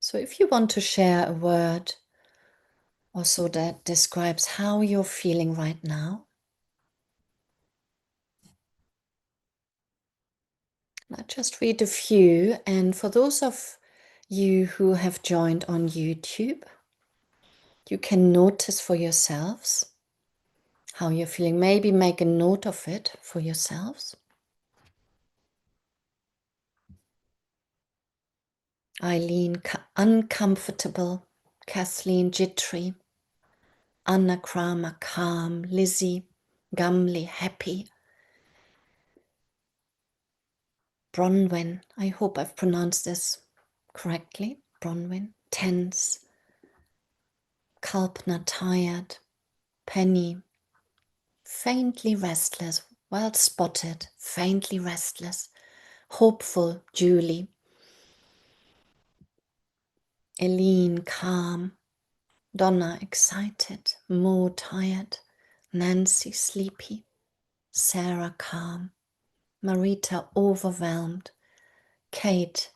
So if you want to share a word also that describes how you're feeling right now, I just read a few. And for those of you who have joined on YouTube, you can notice for yourselves how you're feeling. Maybe make a note of it for yourselves. Eileen, uncomfortable. Kathleen, jittery. Anna Kramer, calm. Lizzie, Gumley, happy. Bronwyn, I hope I've pronounced this correctly. Bronwyn, tense. Kalpna, tired. Penny, faintly restless. Well spotted, faintly restless. Hopeful, Julie. Eileen, calm. Donna, excited. Mo, tired. Nancy, sleepy. Sarah, calm. Marita, overwhelmed. Kate,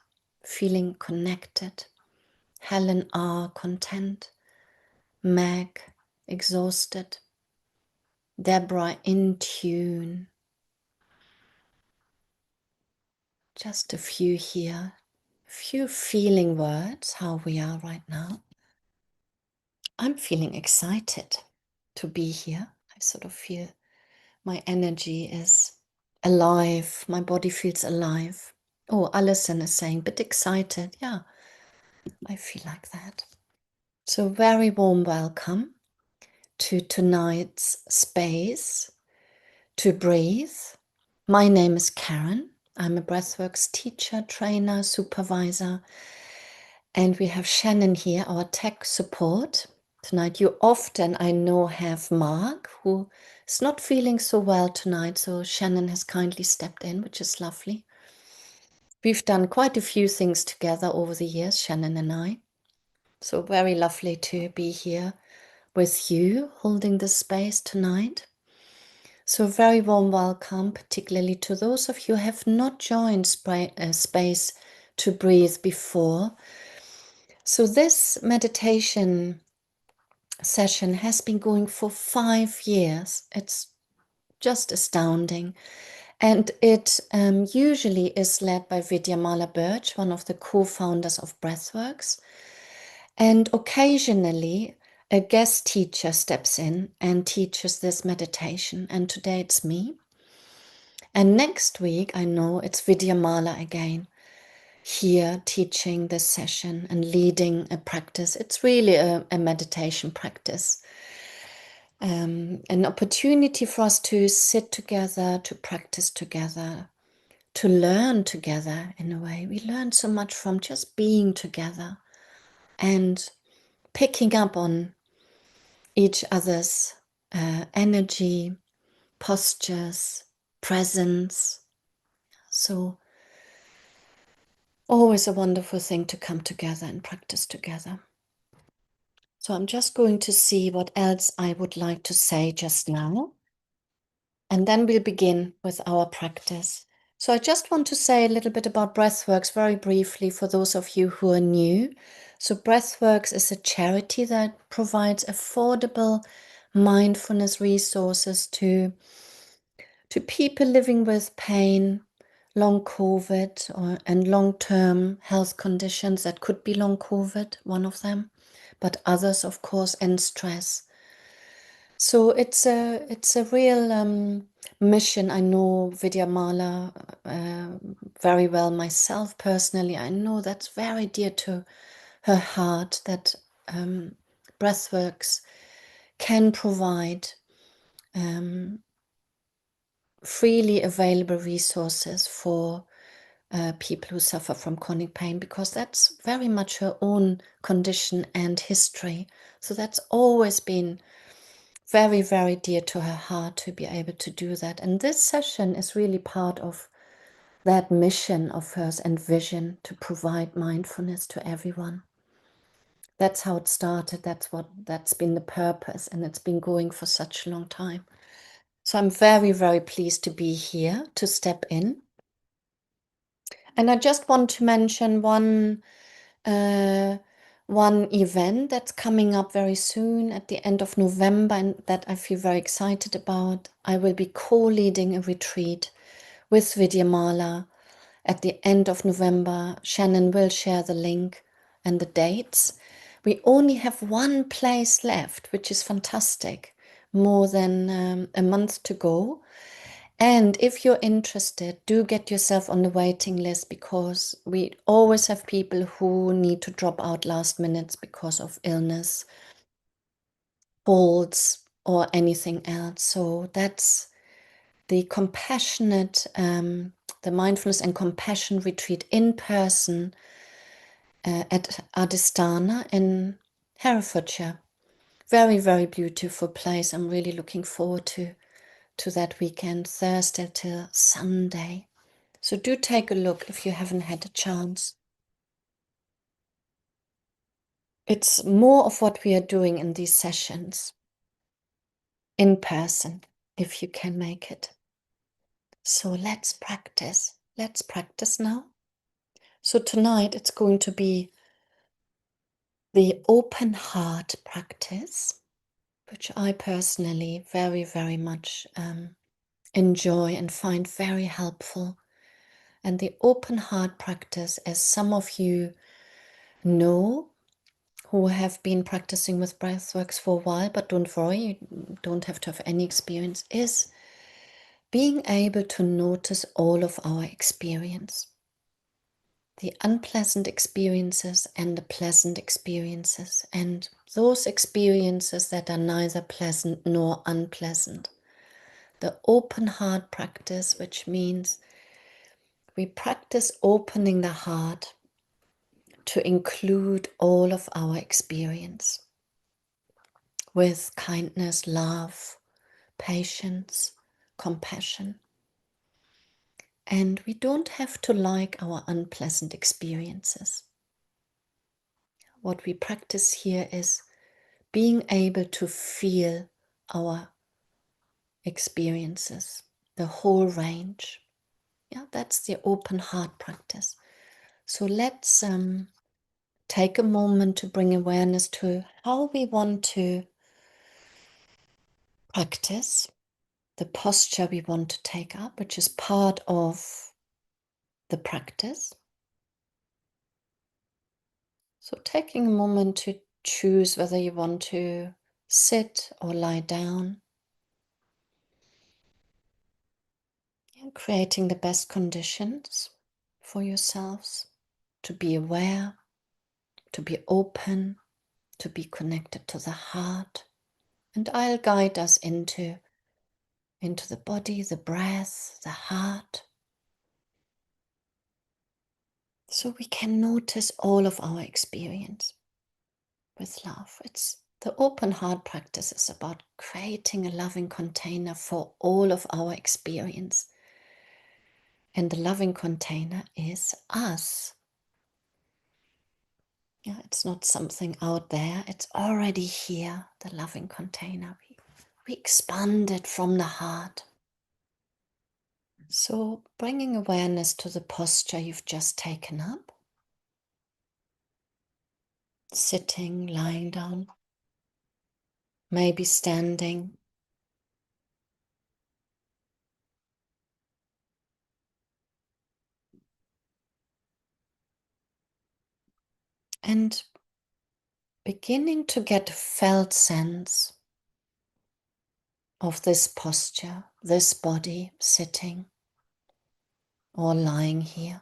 feeling connected. Helen R., content. Meg, exhausted. Deborah, in tune. Just a few here. A few feeling words, how we are right now. I'm feeling excited to be here. I sort of feel my energy is alive. My body feels alive. Oh, Alison is saying, but excited. Yeah, I feel like that. So very warm welcome to tonight's space to breathe. My name is Karen. I'm a Breathworks teacher, trainer, supervisor. And we have Shannon here, our tech support. Tonight you often, I know, have Mark, who is not feeling so well tonight. So Shannon has kindly stepped in, which is lovely. We've done quite a few things together over the years, Shannon and I. So very lovely to be here with you, holding this space tonight. So very warm welcome, particularly to those of you who have not joined Space to Breathe before. So this meditation session has been going for 5 years. It's just astounding. And it usually is led by Vidyamala Burch, one of the co-founders of Breathworks. And occasionally a guest teacher steps in and teaches this meditation. And today it's me. And next week, I know it's Vidyamala again, here teaching this session and leading a practice. It's really a meditation practice. An opportunity for us to sit together, to practice together, to learn together in a way. We learn so much from just being together and picking up on each other's energy, postures, presence. So always a wonderful thing to come together and practice together. So I'm just going to see what else I would like to say just now. And then we'll begin with our practice. So I just want to say a little bit about Breathworks very briefly for those of you who are new. So Breathworks is a charity that provides affordable mindfulness resources to people living with pain, long COVID and long-term health conditions. That could be long COVID, one of them, but others, of course, and stress. So it's a real mission. I know Vidyamala very well myself personally. I know that's very dear to her heart, that Breathworks can provide freely available resources for people who suffer from chronic pain, because that's very much her own condition and history. So that's always been very, very dear to her heart to be able to do that. And this session is really part of that mission of hers and vision to provide mindfulness to everyone. That's how it started. That's been the purpose, and it's been going for such a long time. So I'm very, very pleased to be here to step in. And I just want to mention one uh, one event that's coming up very soon at the end of November and that I feel very excited about. I will be co-leading a retreat with Vidyamala at the end of November. Shannon will share the link and the dates. We only have one place left, which is fantastic. More than a month to go. And if you're interested, do get yourself on the waiting list, because we always have people who need to drop out last minutes because of illness, falls, or anything else. So that's the the mindfulness and compassion retreat in person at Adistana in Herefordshire. Very, very beautiful place. I'm really looking forward to that weekend, Thursday till Sunday. So do take a look if you haven't had a chance. It's more of what we are doing in these sessions in person, if you can make it. So let's practice. Let's practice now. So tonight it's going to be the open heart practice, which I personally very, very much enjoy and find very helpful. And the open heart practice, as some of you know, who have been practicing with Breathworks for a while, but don't worry, you don't have to have any experience, is being able to notice all of our experience. The unpleasant experiences and the pleasant experiences, and those experiences that are neither pleasant nor unpleasant. The open heart practice, which means we practice opening the heart to include all of our experience with kindness, love, patience, compassion. And we don't have to like our unpleasant experiences. What we practice here is being able to feel our experiences, the whole range. Yeah, that's the open heart practice. So let's take a moment to bring awareness to how we want to practice, the posture we want to take up, which is part of the practice. So taking a moment to choose whether you want to sit or lie down, and creating the best conditions for yourselves to be aware, to be open, to be connected to the heart. And I'll guide us into the body, the breath, the heart, so we can notice all of our experience with love. It's the open heart practice is about creating a loving container for all of our experience. And the loving container is us. Yeah, it's not something out there. It's already here, the loving container. We expand it from the heart. So bringing awareness to the posture you've just taken up. Sitting, lying down, maybe standing. And beginning to get a felt sense of this posture, this body sitting or lying here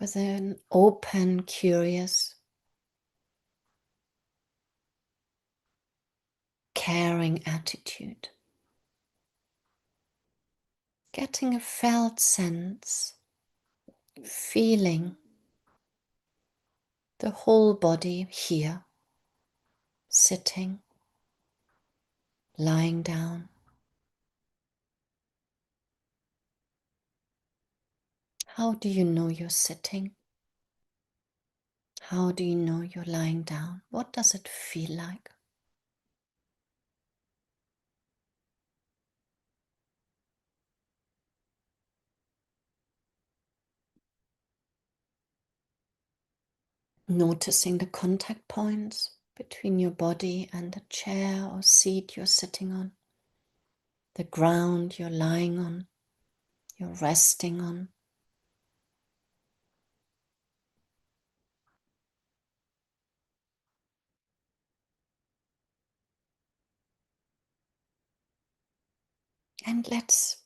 with an open, curious, caring attitude. Getting a felt sense, feeling the whole body here, sitting, lying down. How do you know you're sitting? How do you know you're lying down? What does it feel like? Noticing the contact points between your body and the chair or seat you're sitting on, the ground you're lying on, you're resting on. And let's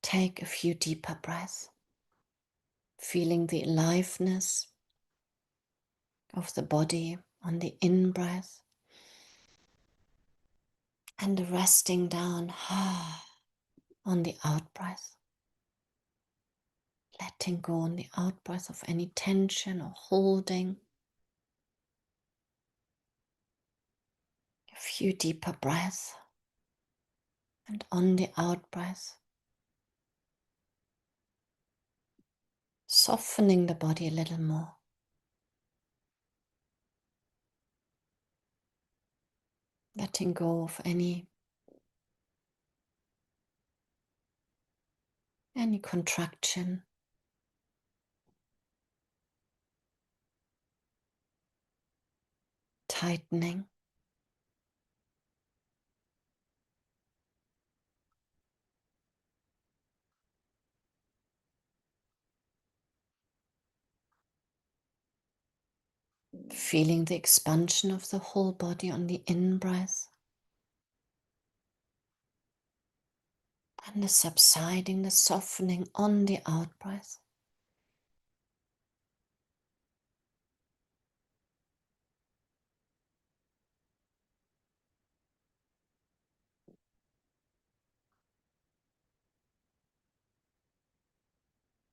take a few deeper breaths, feeling the aliveness of the body on the in-breath and the resting down on the out-breath. Letting go on the out-breath of any tension or holding. A few deeper breaths. And on the out-breath, softening the body a little more. Letting go of any contraction. Tightening. Feeling the expansion of the whole body on the in-breath. And the subsiding, the softening on the out-breath.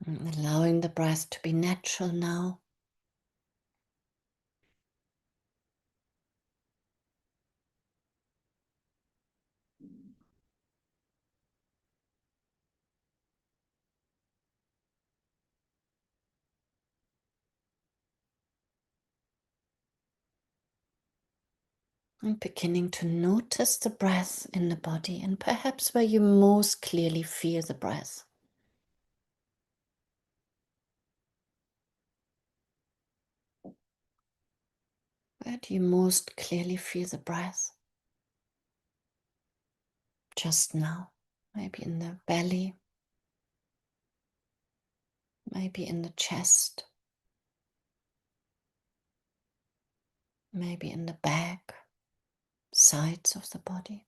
And allowing the breath to be natural now. And beginning to notice the breath in the body and perhaps where you most clearly feel the breath. Where do you most clearly feel the breath? Just now, maybe in the belly, maybe in the chest, maybe in the back, sides of the body.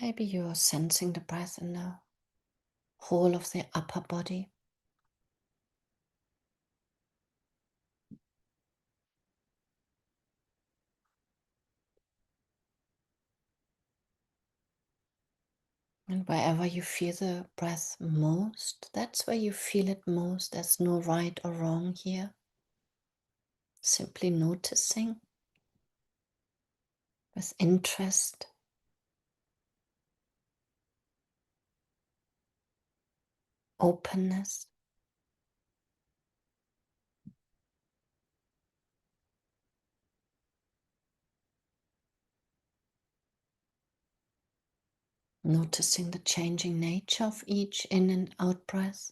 Maybe you're sensing the breath in the whole of the upper body. And wherever you feel the breath most, that's where you feel it most. There's no right or wrong here. Simply noticing with interest, openness. Noticing the changing nature of each in and out breath.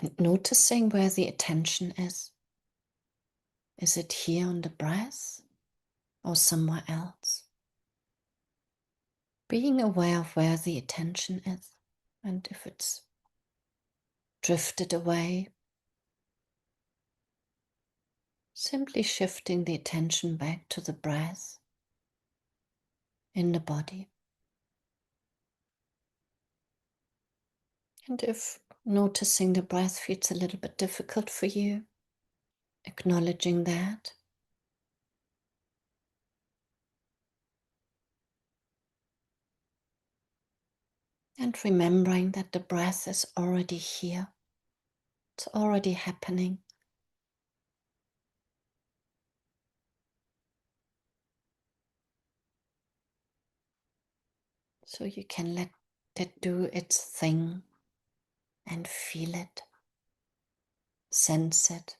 And noticing where the attention is. Is it here on the breath or somewhere else? Being aware of where the attention is, and if it's drifted away, simply shifting the attention back to the breath in the body. And if noticing the breath feels a little bit difficult for you, acknowledging that. And remembering that the breath is already here. It's already happening. So you can let it do its thing and feel it, sense it.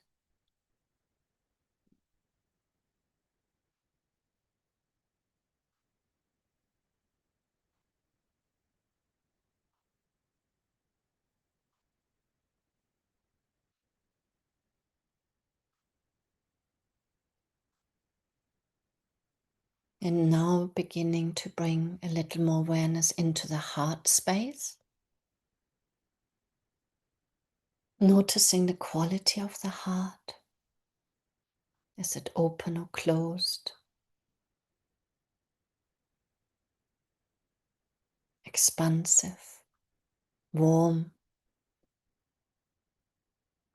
And now beginning to bring a little more awareness into the heart space. Noticing the quality of the heart. Is it open or closed? Expansive? Warm?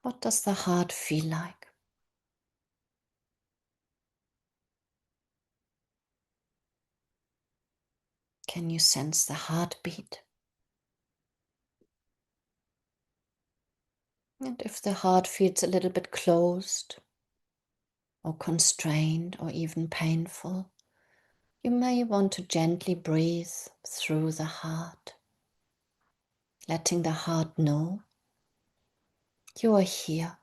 What does the heart feel like? Can you sense the heartbeat? And if the heart feels a little bit closed or constrained or even painful, you may want to gently breathe through the heart, letting the heart know you are here.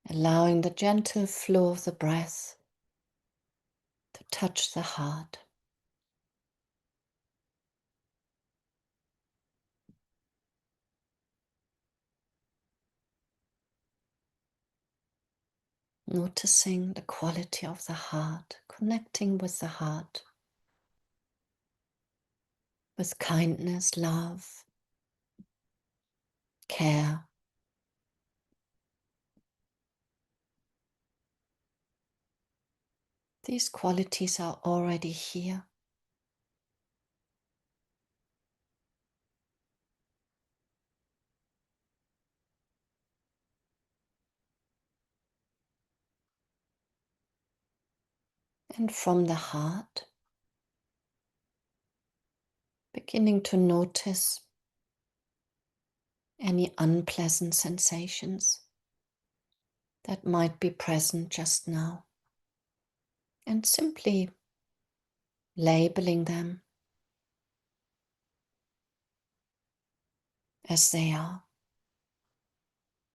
Allowing the gentle flow of the breath to touch the heart. Noticing the quality of the heart, connecting with the heart, with kindness, love, care. These qualities are already here. And from the heart, beginning to notice any unpleasant sensations that might be present just now, and simply labeling them as they are.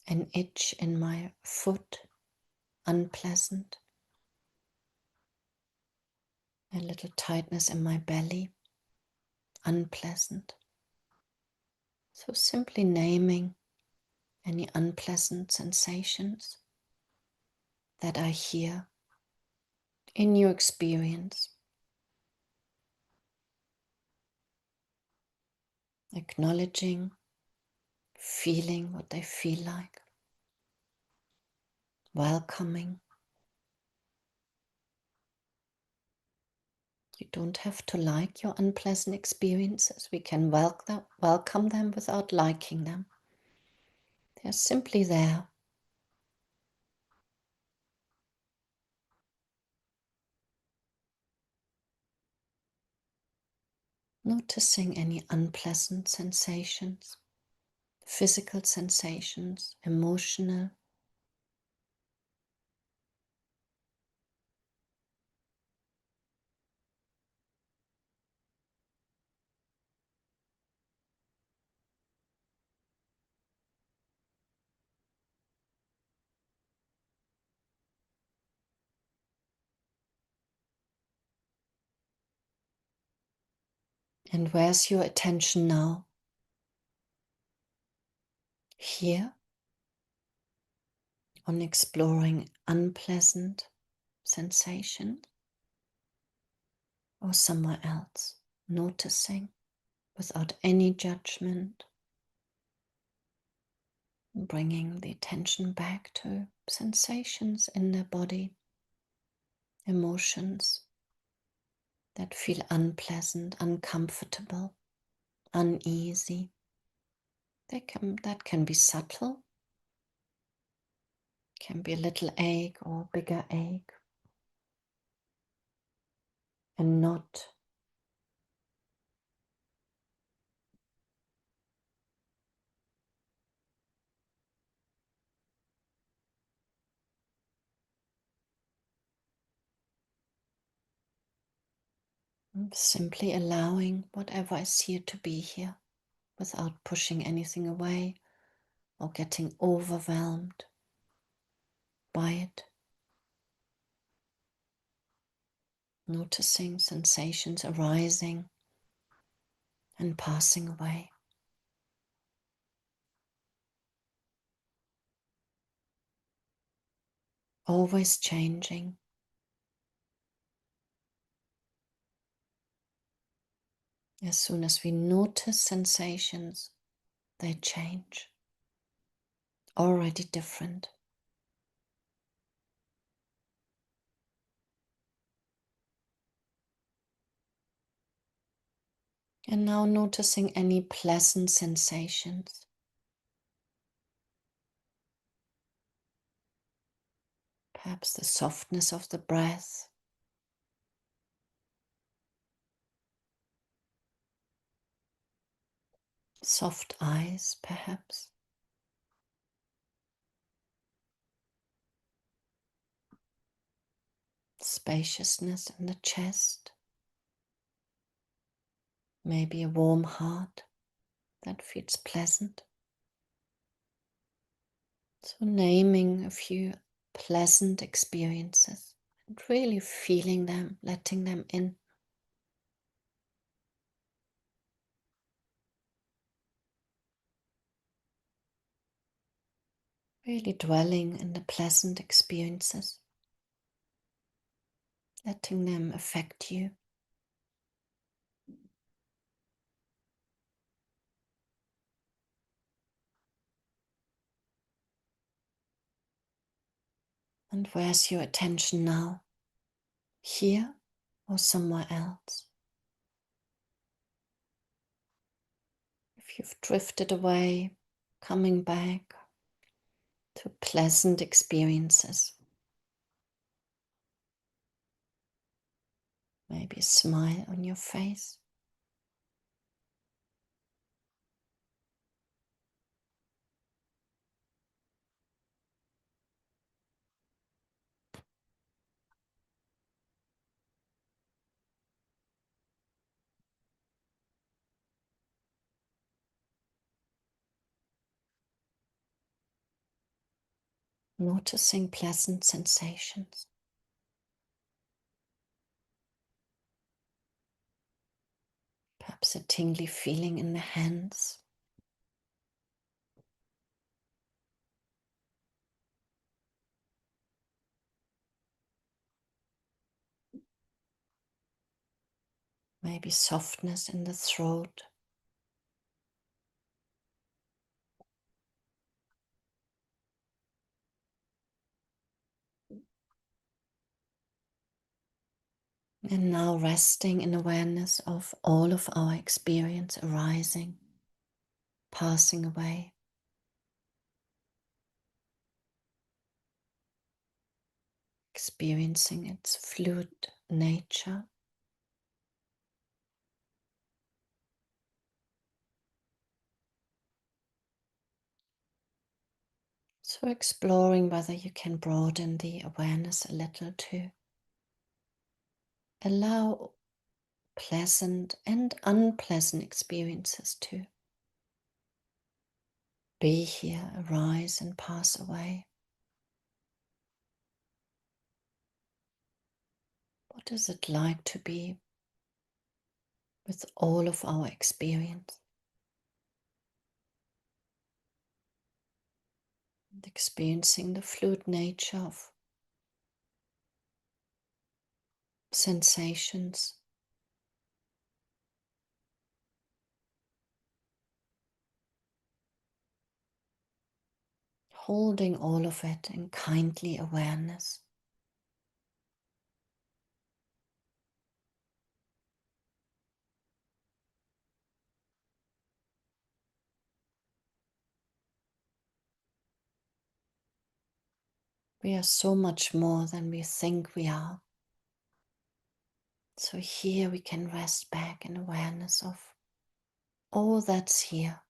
An itch in my foot, unpleasant. A little tightness in my belly, unpleasant. So simply naming any unpleasant sensations that are here in your experience. Acknowledging, feeling what they feel like. Welcoming. You don't have to like your unpleasant experiences. We can welcome them without liking them. They're simply there. Noticing any unpleasant sensations, physical sensations, emotional. And where's your attention now? Here, on exploring unpleasant sensations, or somewhere else, noticing without any judgment, bringing the attention back to sensations in the body, emotions that feel unpleasant, uncomfortable, uneasy. That can be subtle, can be a little ache or bigger ache, and not Simply allowing whatever is here to be here without pushing anything away or getting overwhelmed by it. Noticing sensations arising and passing away. Always changing. As soon as we notice sensations, they change. Already different. And now noticing any pleasant sensations. Perhaps the softness of the breath. Soft eyes, perhaps. Spaciousness in the chest. Maybe a warm heart that feels pleasant. So naming a few pleasant experiences and really feeling them, letting them in. Really dwelling in the pleasant experiences, letting them affect you. And where's your attention now? Here or somewhere else? If you've drifted away, coming back to pleasant experiences. Maybe a smile on your face. Noticing pleasant sensations. Perhaps a tingly feeling in the hands. Maybe softness in the throat. And now resting in awareness of all of our experience arising, passing away. Experiencing its fluid nature. So exploring whether you can broaden the awareness a little to allow pleasant and unpleasant experiences to be here, arise and pass away. What is it like to be with all of our experience? And experiencing the fluid nature of sensations. Holding all of it in kindly awareness. We are so much more than we think we are. So here we can rest back in awareness of all that's here.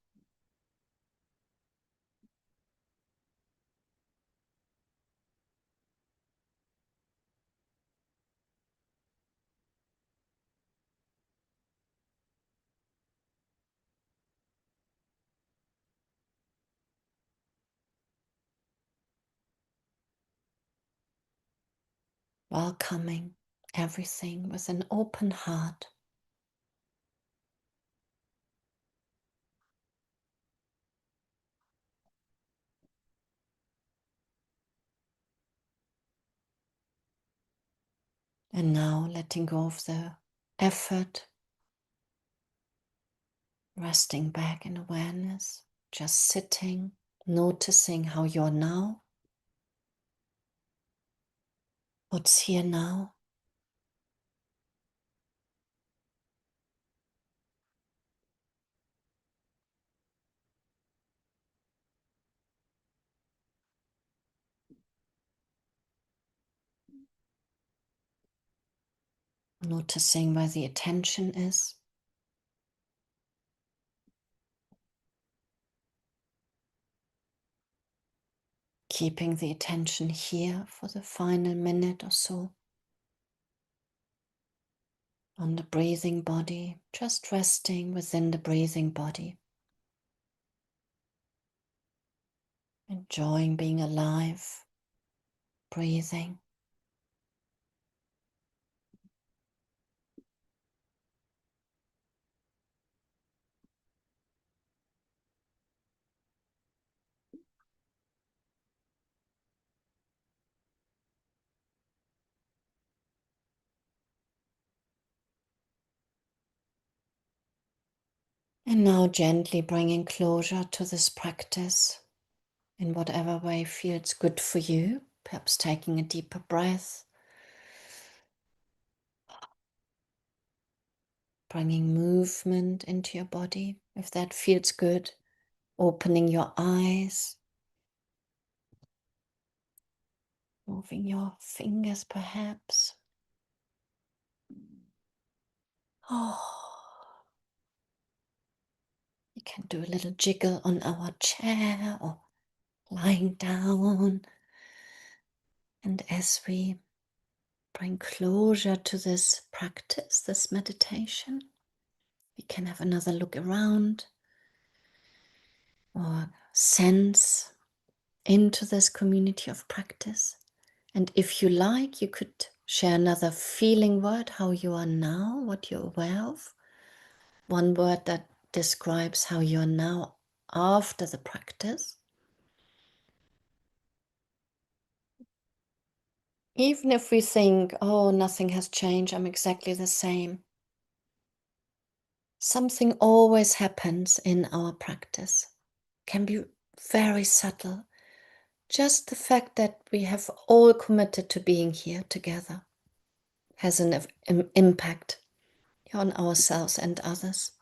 welcoming everything with an open heart. And now letting go of the effort, resting back in awareness, just sitting, noticing how you're now, what's here now. Noticing where the attention is. Keeping the attention here for the final minute or so. On the breathing body, just resting within the breathing body. Enjoying being alive, breathing. And now gently bringing closure to this practice in whatever way feels good for you. Perhaps taking a deeper breath. Bringing movement into your body, if that feels good. Opening your eyes. Moving your fingers perhaps. Oh, you can do a little jiggle on our chair or lying down. And as we bring closure to this practice, this meditation, we can have another look around or sense into this community of practice. And if you like, you could share another feeling word, how you are now, what you're aware of. One word that describes how you are now after the practice. Even if we think, oh, nothing has changed, I'm exactly the same. Something always happens in our practice. Can be very subtle. Just the fact that we have all committed to being here together has an impact on ourselves and others.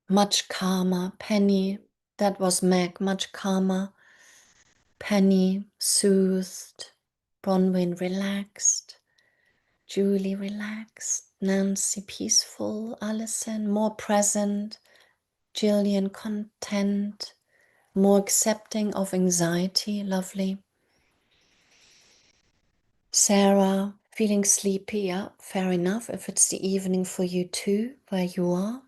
Much calmer. Penny, that was Meg, much calmer. Penny, soothed. Bronwyn, relaxed. Julie, relaxed. Nancy, peaceful. Alison, more present. Jillian, content. More accepting of anxiety. Lovely. Sarah, feeling sleepy. Yeah, fair enough. If it's the evening for you too, where you are.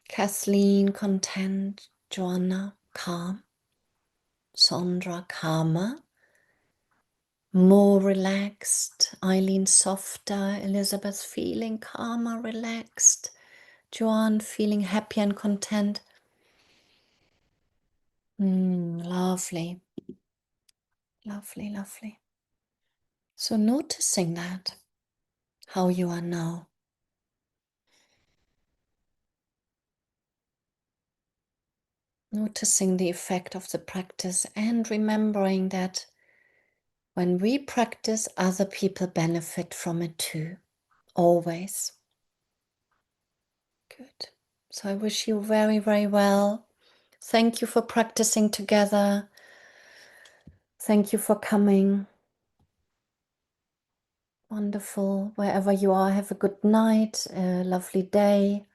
Kathleen, content. Joanna, calm. Sandra, calmer. More relaxed. Eileen, softer. Elizabeth, feeling calmer, relaxed. Joanne, feeling happy and content. Lovely. Lovely, lovely. So noticing that, how you are now. Noticing the effect of the practice and remembering that when we practice, other people benefit from it too. Always. Good. So I wish you very, very well. Thank you for practicing together. Thank you for coming. Wonderful. Wherever you are, have a good night, a lovely day.